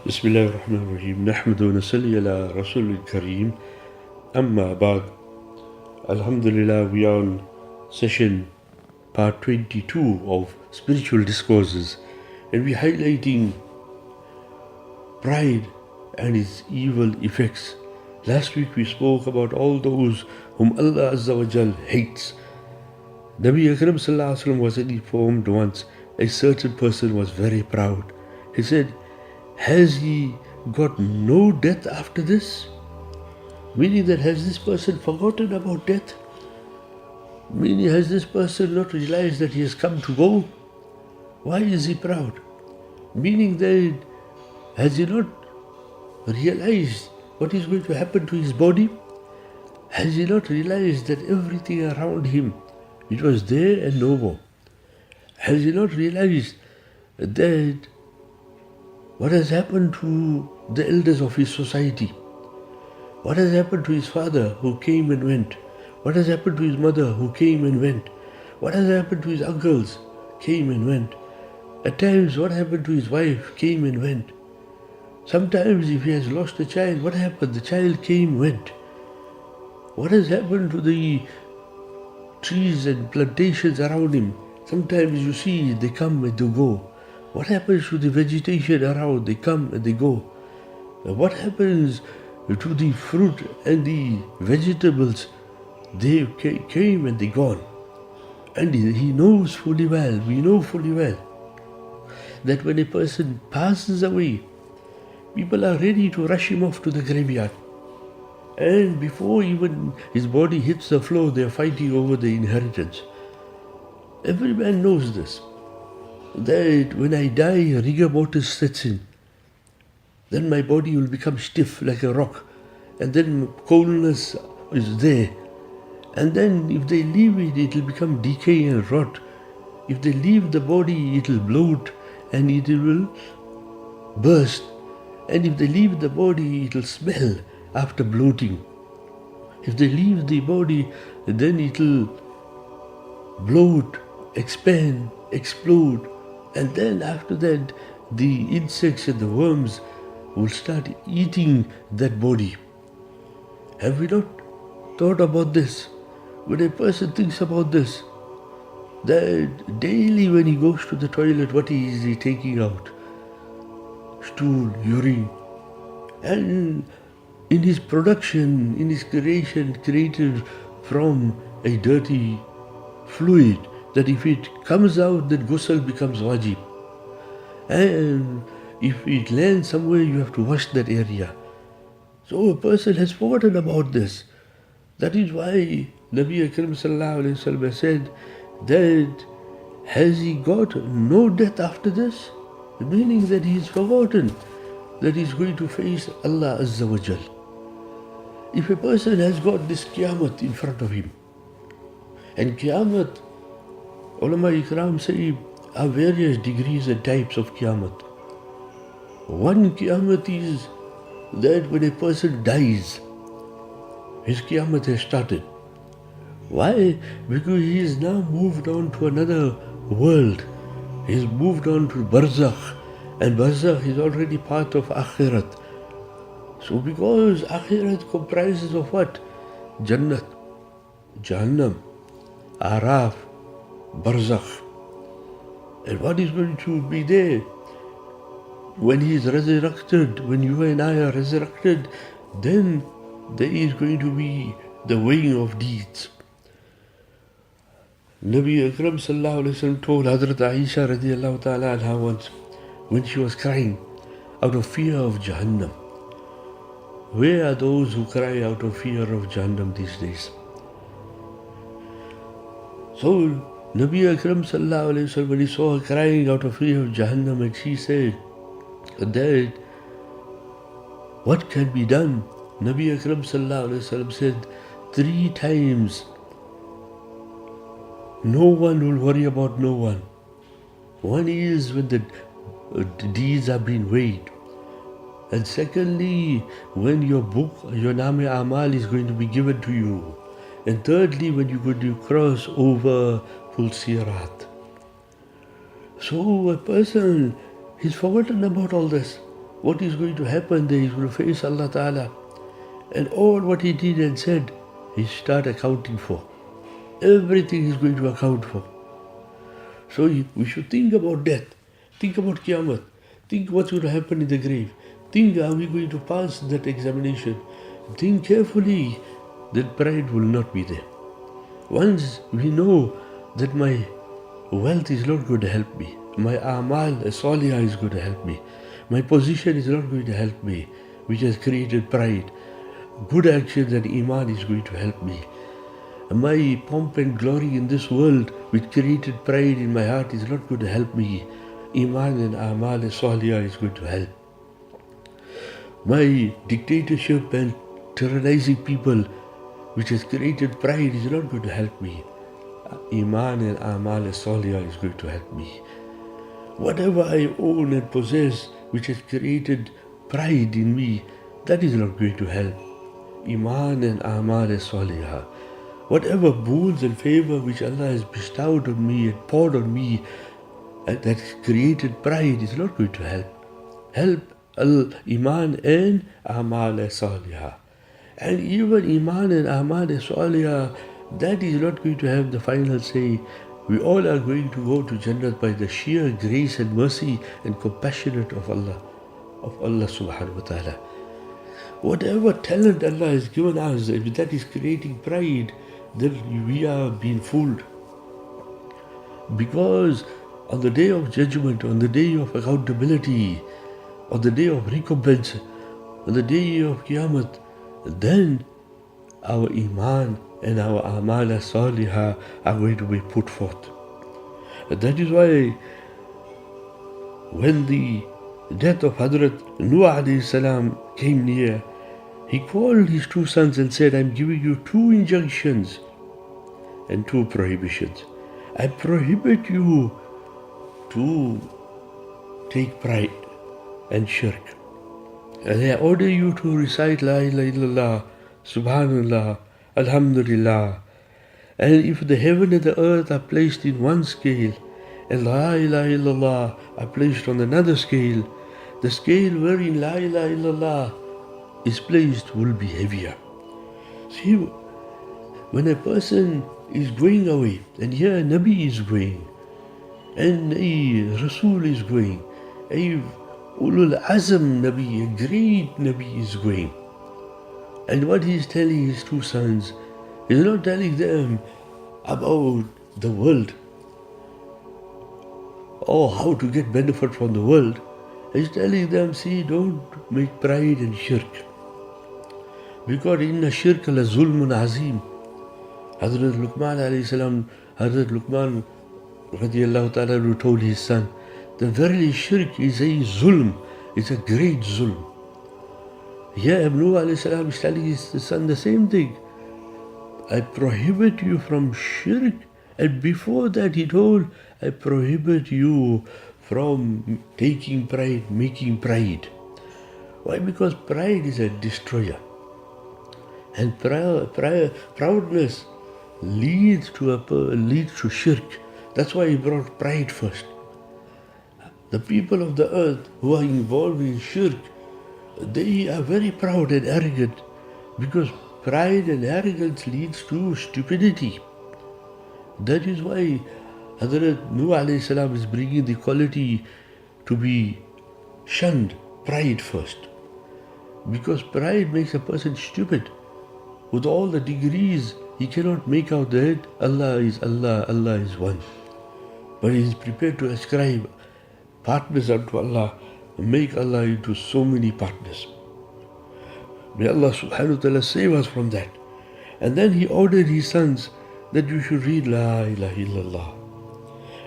Bismillah ar-Rahman ar-Rahim. Nahmadu wa nasalli ala Rasul al-Kareem. Amma ba'd. Alhamdulillah, we are on session part 22 of Spiritual Discourses, and we're highlighting pride and its evil effects. Last week we spoke about all those whom Allah Azza wa Jal hates. Nabi Akram Sallallahu Alaihi Wasallam was informed once a certain person was very proud. He said, "Has he got no death after this?" Meaning that has this person forgotten about death? Meaning has this person not realized that he has come to go? Why is he proud? Meaning that has he not realized what is going to happen to his body? Has he not realized that everything around him, it was there and no more? Has he not realized that what has happened to the elders of his society? What has happened to his father who came and went? What has happened to his mother who came and went? What has happened to his uncles came and went? At times, what happened to his wife came and went? Sometimes, if he has lost a child, what happened? The child came, went. What has happened to the trees and plantations around him? Sometimes you see they come and they go. What happens to the vegetation around? They come and they go. What happens to the fruit and the vegetables? They came and they gone. And he knows fully well, we know fully well, that when a person passes away, people are ready to rush him off to the graveyard. And before even his body hits the floor, they are fighting over the inheritance. Every man knows this, that when I die, rigor mortis sets in. Then my body will become stiff like a rock, and then coldness is there. And then if they leave it, it will become decay and rot. If they leave the body, it will bloat and it will burst. And if they leave the body, it will smell after bloating. If they leave the body, then it will bloat, expand, explode. And then after that, the insects and the worms will start eating that body. Have we not thought about this? When a person thinks about this, that daily when he goes to the toilet, what is he taking out? Stool, urine. And in his production, in his creation, created from a dirty fluid, that if it comes out, then ghusl becomes wajib. And if it lands somewhere, you have to wash that area. So a person has forgotten about this. That is why Nabi Akram Sallallahu Alaihi Wasallam said that has he got no death after this? Meaning that he has forgotten that he is going to face Allah Azza wa Jal. If a person has got this Qiyamah in front of him, and Qiyamah, ulama ikram say, are various degrees and types of Qiyamah. One Qiyamah is that when a person dies, his Qiyamah has started. Why? Because he is now moved on to another world. He has moved on to Barzakh, and Barzakh is already part of Akhirat. So because Akhirat comprises of what? Jannat, Jahannam, Araf, Barzakh. And what is going to be there? When he is resurrected, when you and I are resurrected, then there is going to be the weighing of deeds. Nabi Akram Sallallahu Alaihi Wasallam told Hazrat Aisha radiallahu ta'ala anha once, when she was crying out of fear of Jahannam. Where are those who cry out of fear of Jahannam these days? So Nabi Akram Sallallahu Alaihi Wasallam, when he saw her crying out of fear of Jahannam, and she said that what can be done? Nabi Akram Sallallahu Alaihi Wasallam said 3 times, no one will worry about no one. One is when the deeds are being weighed. And secondly, when your book, your Name Amal is going to be given to you. And thirdly, when you're going to cross over Pul Sirat. So a person, he's forgotten about all this. what is going to happen there? He's going to face Allah Ta'ala. And all what he did and said, he start accounting for. Everything he's going to account for. So we should think about death. Think about Qiyamah. Think what's going to happen in the grave. Think, are we going to pass that examination? Think carefully that pride will not be there. Once we know that my wealth is not going to help me, my amal salihah is going to help me, my position is not going to help me, which has created pride. Good actions and iman is going to help me. My pomp and glory in this world, which created pride in my heart, is not going to help me. Iman and amal salihah is going to help. My dictatorship and tyrannizing people, which has created pride, is not going to help me. Iman and amal salihah is going to help me. Whatever I own and possess, which has created pride in me, that is not going to help. Iman and amal salihah. Whatever boons and favor which Allah has bestowed on me and poured on me, that created pride, is not going to help. Help al-iman and amal salihah. And even iman and amal salihah, that is not going to have the final say. We all are going to go to Jannah by the sheer grace and mercy and compassionate of Allah subhanahu wa ta'ala. Whatever talent Allah has given us, if that is creating pride, then we are being fooled. Because on the day of judgment, on the day of accountability, on the day of recompense, on the day of Qiyamah, then our iman and our amal salihah are going to be put forth. And that is why when the death of Hazrat Nuh alayhi salam came near, he called his two sons and said, I'm giving you two injunctions and two prohibitions. I prohibit you to take pride and shirk. And I order you to recite La ilaha illallah, Subhanallah, Alhamdulillah. And if the heaven and the earth are placed in one scale, and La ilaha illallah are placed on another scale, the scale wherein La ilaha illallah is placed will be heavier. See, when a person is going away, and here a Nabi is going, and a Rasul is going, a Ulul Azam Nabi, a great Nabi is going. And what he is telling his two sons, he is not telling them about the world or how to get benefit from the world. He is telling them, see, don't make pride and shirk. Because inna shirk la zulmun azim. Hazrat Luqman alayhi salam, Hazrat Luqman radiallahu ta'ala who told his son, that verily shirk is a zulm, it's a great zulm. Here Ibn alayhi salam is telling his son the same thing. I prohibit you from shirk, and before that he told, I prohibit you from taking pride, making pride. Why? Because pride is a destroyer. And proudness leads to shirk. That's why he brought pride first. The people of the earth who are involved in shirk, they are very proud and arrogant, because pride and arrogance leads to stupidity. That is why Hazrat Nuh alayhi salam is bringing the quality to be shunned, pride first. Because pride makes a person stupid. With all the degrees, he cannot make out that Allah is Allah, Allah is one. But he is prepared to ascribe partners unto Allah, and make Allah into so many partners. May Allah subhanahu wa ta'ala save us from that. And then he ordered his sons that you should read La ilaha illallah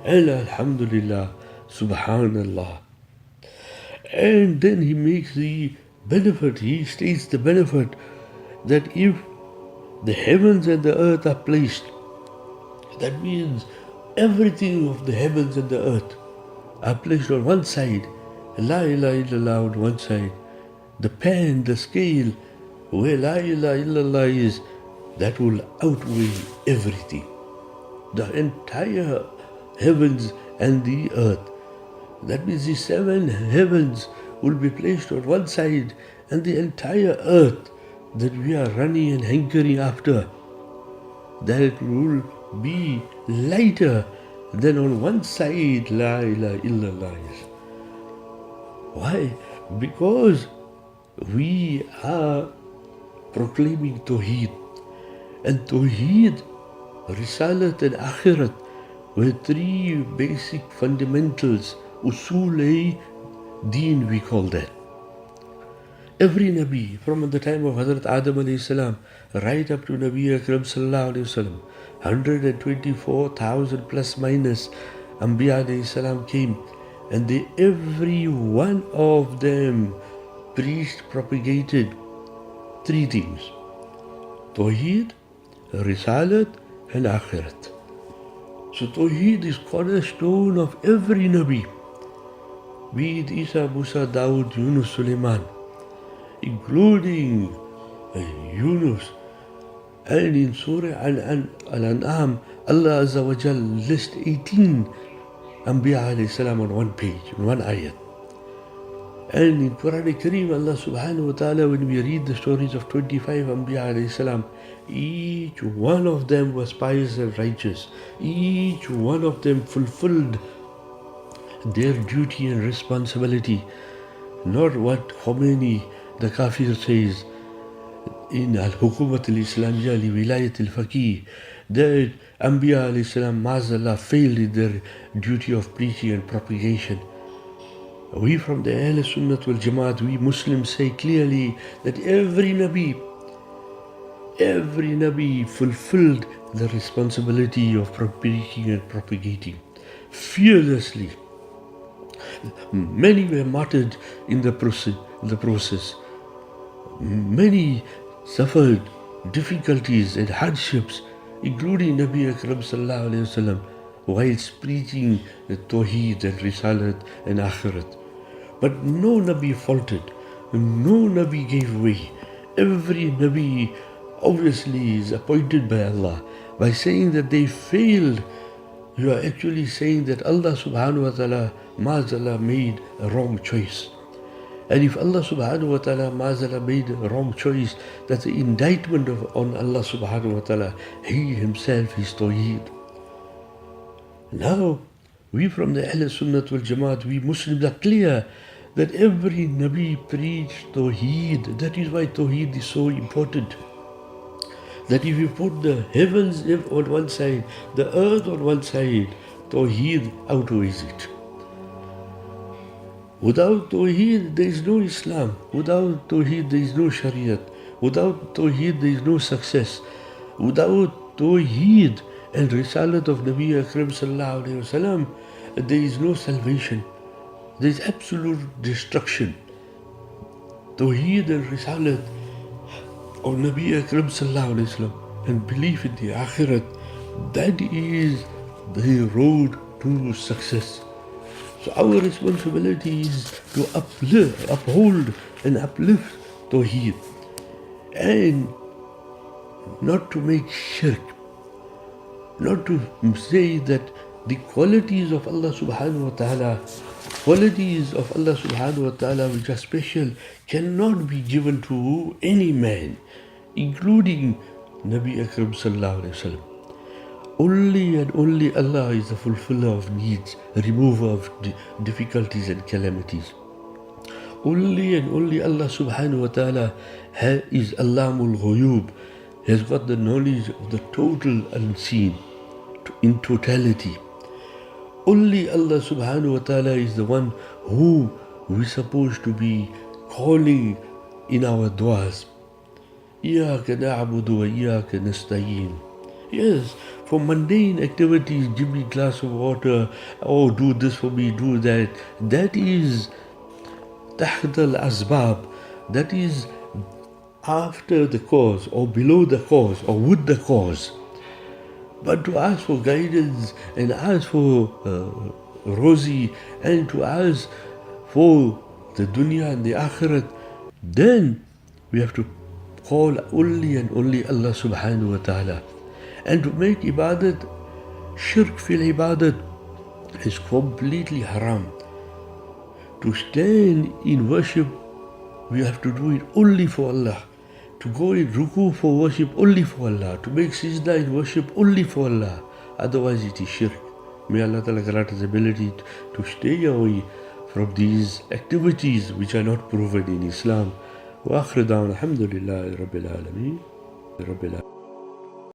and Alhamdulillah, Subhanallah. And then he makes the benefit, he states the benefit that if the heavens and the earth are placed, that means everything of the heavens and the earth are placed on one side, La ilaha illallah on one side, the pen, the scale, where La ilaha illallah is, that will outweigh everything. The entire heavens and the earth. That means the seven heavens will be placed on one side, and the entire earth that we are running and hankering after, that will be lighter than on one side La ilaha illallah is. Why? Because we are proclaiming Tawheed. And Tawheed, Risalat and Akhirat were three basic fundamentals. Usul Deen we call that. Every Nabi from the time of Hazrat Adam alayhi salam right up to Nabi Akram sallallahu alayhi wasallam, 124,000 plus minus Anbiya alayhi salam came, and every one of them preached, propagated three things: Tawheed, Risalat and Akhirat. So Tawheed is cornerstone of every Nabi, be it Isa, Musa, Dawood, Yunus, Sulaiman, including Yunus. And in Surah Al-An'am, Allah Azza wa Jal lists 18 Anbiya alayhi salam on one page, in one ayat. And in Quran Kareem, Allah subhanahu wa ta'ala, when we read the stories of 25 Anbiya alayhi salam, each one of them was pious and righteous. Each one of them fulfilled their duty and responsibility. Not what Khomeini, the Kafir, says in Al-Hukumat al-Islamiyya li Wilayat al-Faqih, that Anbiya alayhi salam, Ma'azallah, failed in their duty of preaching and propagation. We from the Ahl Sunnat wal Jamaat, we Muslims say clearly that every Nabi fulfilled the responsibility of preaching and propagating fearlessly. Many were martyred in the process. Many suffered difficulties and hardships, including Nabi Akram sallallahu alayhi wasallam, whilst preaching the Tawheed and Risalat and Akhirat. But no Nabi faltered, no Nabi gave way. Every Nabi obviously is appointed by Allah. By saying that they failed, you are actually saying that Allah subhanahu wa ta'ala, Ma'azallah, made a wrong choice. And if Allah subhanahu wa ta'ala, Ma'azallah, made a wrong choice, that's an indictment on Allah subhanahu wa ta'ala. He himself is Tawheed. Now, we from the Ahl Sunnat wal Jamaat, we Muslims are clear that every Nabi preached Tawheed. That is why Tawheed is so important. That if you put the heavens on one side, the earth on one side, Tawheed outweighs it. Without Tawheed, there is no Islam. Without Tawheed, there is no Shariat. Without Tawheed, there is no success. Without Tawheed and Risalat of Nabi Akram sallallahu alayhi wasallam, there is no salvation. There is absolute destruction. Tawheed and Risalat of Nabi Akram sallallahu alayhi wasallam and belief in the Akhirat, that is the road to success. So our responsibility is to uphold and uplift Tawheed and not to make shirk, not to say that the qualities of Allah subhanahu wa ta'ala, which are special, cannot be given to any man, including Nabi Akram sallallahu alayhi wasallam. Only and only Allah is the fulfiller of needs, remover of difficulties and calamities. Only and only Allah subhanahu wa ta'ala is Allamul Ghuyub, has got the knowledge of the total unseen in totality. Only Allah subhanahu wa ta'ala is the one who we're supposed to be calling in our du'as. Iyaka na'budu wa iyaka nasta'een. Yes, for mundane activities, give me a glass of water, oh, do this for me, do that. That is tahta al-asbab. That is after the cause, or below the cause, or with the cause. But to ask for guidance, and ask for Rozi, and to ask for the dunya and the akhirat, then we have to call only and only Allah subhanahu wa ta'ala. And to make ibadat, shirk fil ibadat, is completely haram. To stand in worship, we have to do it only for Allah. To go in ruku for worship only for Allah. To make sajda in worship only for Allah. Otherwise it is shirk. May Allah Ta'ala grant us ability to stay away from these activities which are not proven in Islam. Wa akhir da'wana alhamdulillahi rabbil alameen.